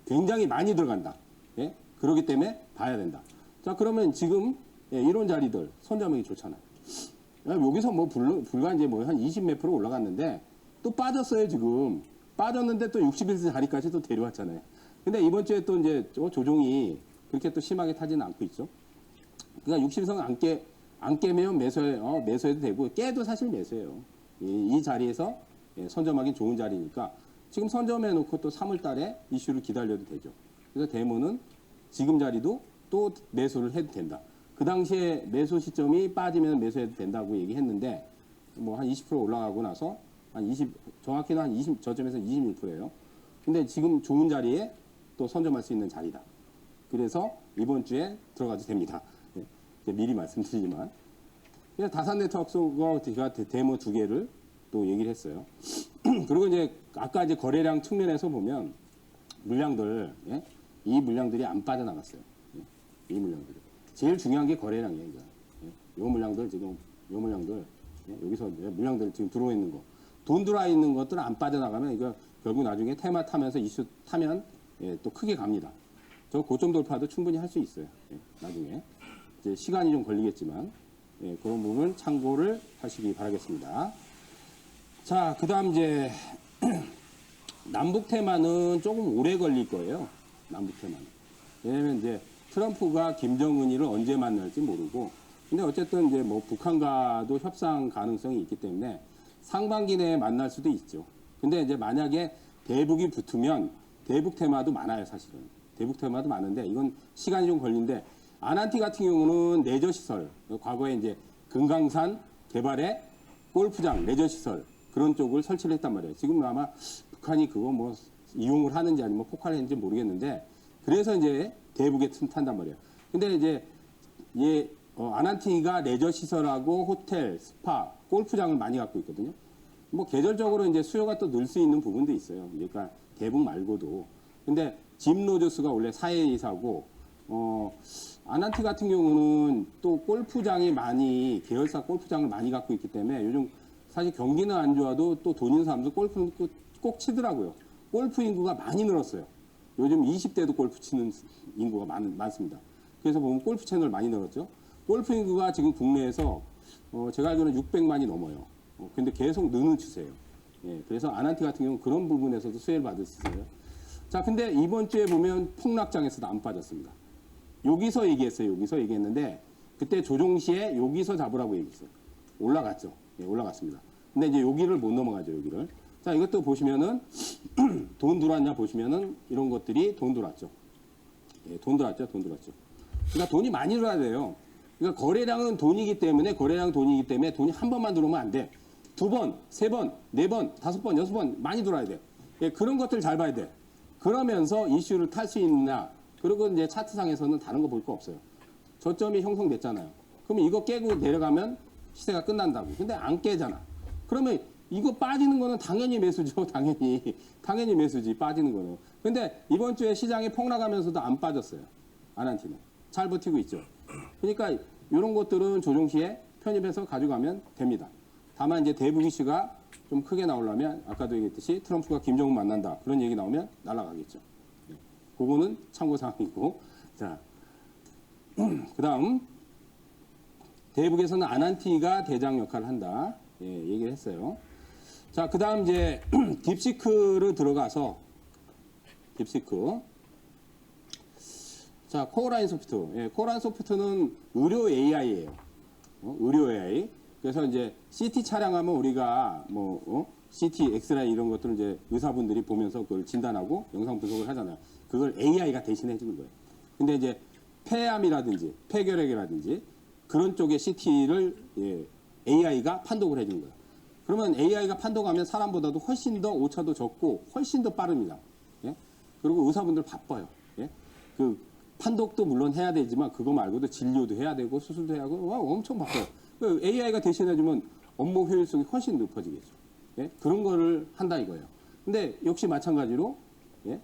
굉장히 많이 들어간다. 예? 그렇기 때문에 봐야 된다. 자, 그러면 지금 이런 자리들 선점하기 좋잖아요. 여기서 뭐 불과 이제 뭐 한 20 몇 프로 올라갔는데 또 빠졌어요, 지금. 빠졌는데 또 61세 자리까지 또 데려왔잖아요. 근데 이번 주에 또 이제 조종이 그렇게 또 심하게 타지는 않고 있죠. 그러니까 60선 안 깨면 매수해도 되고, 깨도 사실 매수예요. 이 자리에서 선점하기 좋은 자리니까 지금 선점해 놓고 또 3월 달에 이슈를 기다려도 되죠. 그래서 데모는 지금 자리도 또 매수를 해도 된다. 그 당시에 매수 시점이 빠지면 매수해도 된다고 얘기했는데, 뭐 한 20% 올라가고 나서 정확히는 한 20, 저점에서 26%예요. 근데 지금 좋은 자리에 또 선점할 수 있는 자리다. 그래서 이번 주에 들어가도 됩니다. 미리 말씀드리지만. 그냥 다산 네트워크가 제가 데모 2개를 또 얘기를 했어요. 그리고 이제 아까 이제 거래량 측면에서 보면 물량들, 이 물량들이 안 빠져나갔어요. 이 물량들이. 제일 중요한 게 거래량이에요. 이 물량들 지금, 이 물량들, 여기서 물량들 지금 들어와 있는 거. 돈 들어와 있는 것들은 안 빠져나가면 이거 결국 나중에 테마 타면서 이슈 타면 또 크게 갑니다. 저 고점 돌파도 충분히 할 수 있어요. 나중에. 이제 시간이 좀 걸리겠지만, 그런 부분 참고를 하시기 바라겠습니다. 자, 그 다음 이제, 남북 테마는 조금 오래 걸릴 거예요. 남북 테마는. 왜냐면 이제 트럼프가 김정은이를 언제 만날지 모르고, 근데 어쨌든 이제 뭐 북한과도 협상 가능성이 있기 때문에 상반기 내에 만날 수도 있죠. 근데 이제 만약에 대북이 붙으면 대북 테마도 많아요, 사실은. 대북 테마도 많은데 이건 시간이 좀 걸리는데, 아난티 같은 경우는 레저시설, 과거에 이제 금강산 개발에 골프장, 레저시설 그런 쪽을 설치를 했단 말이에요. 지금 아마 북한이 그거 뭐 이용을 하는지 아니면 폭발을 했는지 모르겠는데, 그래서 이제 대북에 틈탄단 말이에요. 근데 이제 아난티가 레저시설하고 호텔, 스파, 골프장을 많이 갖고 있거든요. 뭐 계절적으로 이제 수요가 또 늘 수 있는 부분도 있어요. 그러니까 대북 말고도. 근데 짐 로저스가 원래 사회이사고, 아난티 같은 경우는 또 골프장이 계열사 골프장을 많이 갖고 있기 때문에 요즘 사실 경기는 안 좋아도 또 돈 있는 사람들 골프는 꼭 치더라고요. 골프 인구가 많이 늘었어요. 요즘 20대도 골프 치는 인구가 많습니다. 그래서 보면 골프 채널 많이 늘었죠. 골프 인구가 지금 국내에서 제가 알기로는 600만이 넘어요. 근데 계속 느는 추세예요. 그래서 아난티 같은 경우는 그런 부분에서도 수혜를 받을 수 있어요. 자, 근데 이번 주에 보면 폭락장에서도 안 빠졌습니다. 여기서 얘기했는데, 그때 조종 시에 여기서 잡으라고 얘기했어요. 올라갔죠. 올라갔습니다. 근데 이제 여기를 못 넘어가죠, 여기를. 자, 이것도 보시면은, 돈 들어왔냐 보시면은, 이런 것들이 돈 들어왔죠. 돈 들어왔죠. 그러니까 돈이 많이 들어와야 돼요. 그러니까 거래량은 돈이기 때문에 돈이 한 번만 들어오면 안 돼. 2번, 3번, 4번, 5번, 6번 많이 들어와야 돼. 그런 것들 잘 봐야 돼. 그러면서 이슈를 탈 수 있느냐. 그리고 이제 차트상에서는 다른 거 볼 거 없어요. 저점이 형성됐잖아요. 그러면 이거 깨고 내려가면 시세가 끝난다고. 근데 안 깨잖아. 그러면 이거 빠지는 거는 당연히 매수죠. 당연히 매수지, 빠지는 거는. 근데 이번 주에 시장이 폭락하면서도 안 빠졌어요. 아난티는. 잘 버티고 있죠. 그러니까 이런 것들은 조정 시에 편입해서 가져가면 됩니다. 다만 이제 대북 이슈가 좀 크게 나오려면 아까도 얘기했듯이 트럼프가 김정은 만난다 그런 얘기 나오면 날아가겠죠. 예. 그거는 참고 사항이고. 자, 그다음 대북에서는 아난티가 대장 역할을 한다. 예, 얘기를 했어요. 자, 그다음 이제 딥시크로 들어가서 딥시크. 자, 코어라인 소프트. 예, 코어라인 소프트는 의료 AI예요. 의료 AI. 그래서 이제 CT 촬영하면 우리가 CT, 엑스라이 이런 것들을 이제 의사분들이 보면서 그걸 진단하고 영상 분석을 하잖아요. 그걸 AI가 대신해 주는 거예요. 근데 이제 폐암이라든지 폐결핵이라든지 그런 쪽의 CT를 AI가 판독을 해 주는 거예요. 그러면 AI가 판독하면 사람보다도 훨씬 더 오차도 적고 훨씬 더 빠릅니다. 예? 그리고 의사분들 바빠요. 예? 그 판독도 물론 해야 되지만 그거 말고도 진료도 해야 되고 수술도 해야 하고 엄청 바빠요. 그 AI가 대신해주면 업무 효율성이 훨씬 높아지겠죠. 예? 그런 거를 한다 이거예요. 근데 역시 마찬가지로 예?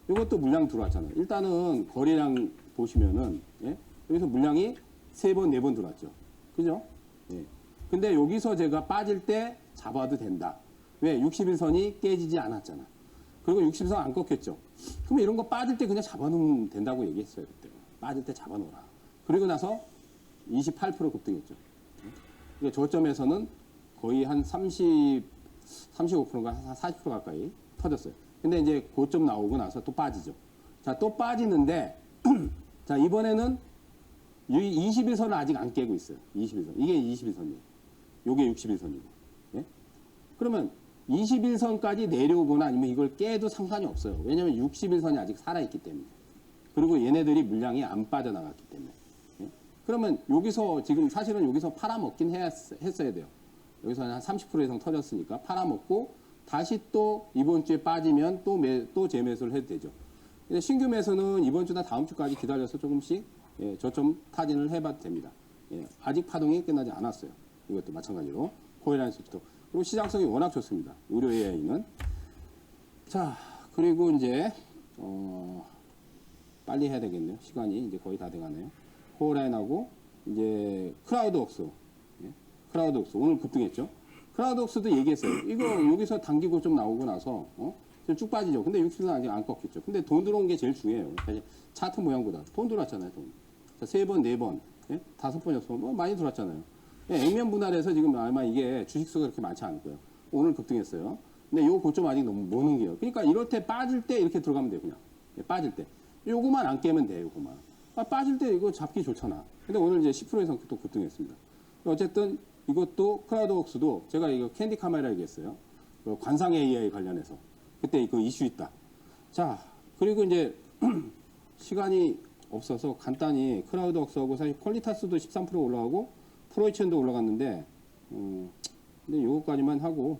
이것도 물량 들어왔잖아요. 일단은 거래량 보시면은 예? 여기서 물량이 3번, 4번 들어왔죠. 그죠? 예. 근데 여기서 제가 빠질 때 잡아도 된다. 왜? 61선이 깨지지 않았잖아. 그리고 60선 안 꺾였죠. 그러면 이런 거 빠질 때 그냥 잡아놓으면 된다고 얘기했어요. 그때. 빠질 때 잡아놓으라. 그리고 나서 28% 급등했죠. 그러니까 저점에서는 거의 한 35%가 한 40% 가까이 터졌어요. 근데 이제 고점 나오고 나서 또 빠지죠. 자, 또 빠지는데, 자, 이번에는 21선을 아직 안 깨고 있어요. 21선. 이게 21선이에요. 요게 61선이고. 예? 그러면 21선까지 내려오거나 아니면 이걸 깨도 상관이 없어요. 왜냐면 61선이 아직 살아있기 때문에. 그리고 얘네들이 물량이 안 빠져나갔기 때문에. 예? 그러면 여기서 지금 사실은 여기서 팔아먹긴 했어야 돼요. 여기서 한 30% 이상 터졌으니까 팔아먹고 다시 또 이번 주에 빠지면 또 재매수를 해도 되죠. 근데 신규 매수는 이번 주나 다음 주까지 기다려서 조금씩 저점 타진을 해봐도 됩니다. 예, 아직 파동이 끝나지 않았어요. 이것도 마찬가지로 코일라인 소프트. 그리고 시장성이 워낙 좋습니다. 의료 AI는. 자, 그리고 이제 빨리 해야 되겠네요. 시간이 이제 거의 다 돼가네요. 코어라인하고 이제 크라우드웍스. 예? 크라우드웍스 오늘 급등했죠. 크라우드웍스도 얘기했어요. 이거 여기서 당기고 좀 나오고 나서 쭉 빠지죠. 근데 60선 아직 안 꺾였죠. 근데 돈 들어온 게 제일 중요해요. 사실 차트 모양보다 돈 들어왔잖아요. 돈. 자, 3번, 4번, 예? 5번, 6번 많이 들어왔잖아요. 예, 액면 분할해서 지금 아마 이게 주식수가 그렇게 많지 않을 거예요. 오늘 급등했어요. 근데 요 고점 아직 너무 모는 게요. 그러니까 이럴 때 빠질 때 이렇게 들어가면 돼요. 그냥. 예, 빠질 때. 요거만 안 깨면 돼요. 요거만. 빠질 때 이거 잡기 좋잖아. 근데 오늘 이제 10% 이상 또 급등했습니다. 어쨌든 이것도 크라우드웍스도 제가 이거 캔디 카메라 얘기했어요. 그 관상 AI 관련해서. 그때 이거 이슈 있다. 자, 그리고 이제 시간이 없어서 간단히 크라우드웍스하고 사실 퀄리타스도 13% 올라가고 프로이천도 올라갔는데 근데 요거까지만 하고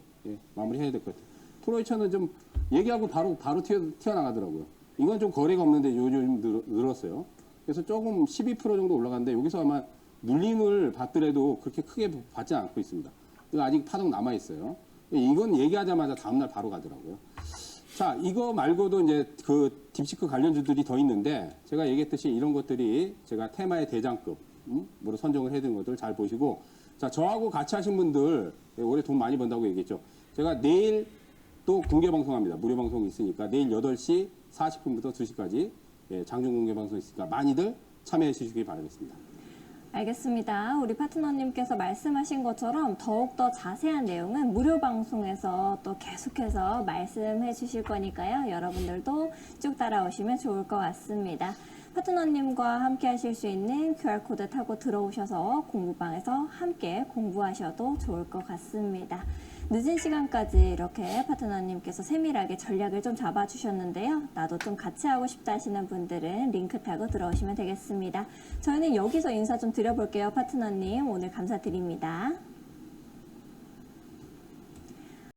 마무리해야 될 것 같아요. 프로이천은 좀 얘기하고 바로 튀어나가더라고요. 이건 좀 거래가 없는데 요즘 늘었어요. 그래서 조금 12% 정도 올라갔는데 여기서 아마 눌림을 받더라도 그렇게 크게 받지 않고 있습니다. 이거 아직 파동 남아 있어요. 이건 얘기하자마자 다음날 바로 가더라고요. 자, 이거 말고도 이제 그 딥시크 관련주들이 더 있는데 제가 얘기했듯이 이런 것들이 제가 테마의 대장급으로 선정을 해둔 것들 잘 보시고, 자, 저하고 같이 하신 분들 올해 돈 많이 번다고 얘기했죠. 제가 내일 또 공개 방송합니다. 무료 방송이 있으니까 내일 8시 40분부터 2시까지 장중 공개 방송 있으니까 많이들 참여해 주시기 바라겠습니다. 알겠습니다. 우리 파트너님께서 말씀하신 것처럼 더욱더 자세한 내용은 무료 방송에서 또 계속해서 말씀해 주실 거니까요. 여러분들도 쭉 따라오시면 좋을 것 같습니다. 파트너님과 함께 하실 수 있는 QR코드 타고 들어오셔서 공부방에서 함께 공부하셔도 좋을 것 같습니다. 늦은 시간까지 이렇게 파트너님께서 세밀하게 전략을 좀 잡아주셨는데요. 나도 좀 같이 하고 싶다 하시는 분들은 링크 타고 들어오시면 되겠습니다. 저희는 여기서 인사 좀 드려볼게요. 파트너님 오늘 감사드립니다.